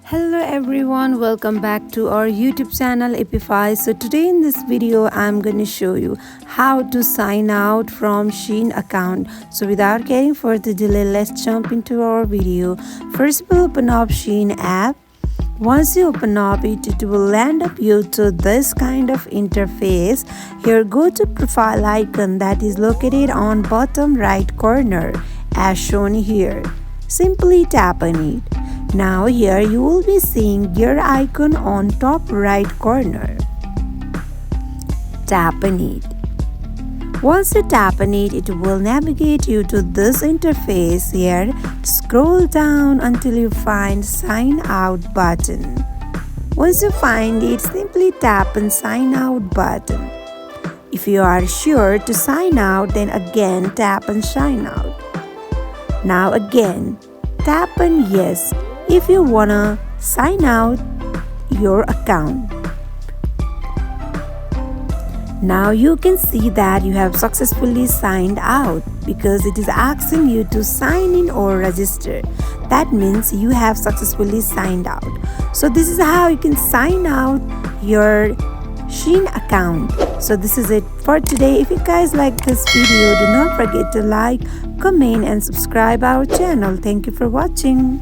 Hello everyone, welcome back to our YouTube channel Appify. So today in this video I'm going to show you how to sign out from Shein account. So without getting further delay, let's jump into our video. First we'll open up Shein app. Once you open up it, it will land up you to this kind of interface. Here go to profile icon that is located on bottom right corner as shown here. Simply tap on it. Now here you will be seeing your icon on top right corner. Tap on it. Once you tap on it, it will navigate you to this interface here. Scroll down until you find sign out button. Once you find it, simply tap on sign out button. If you are sure to sign out, then again tap on sign out. Now again, tap on yes if you wanna sign out your account. Now you can see that you have successfully signed out because it is asking you to sign in or register. That means you have successfully signed out. So this is how you can sign out your Shein account. So this is it for today. If you guys like this video, do not forget to like, comment and subscribe our channel. Thank you for watching.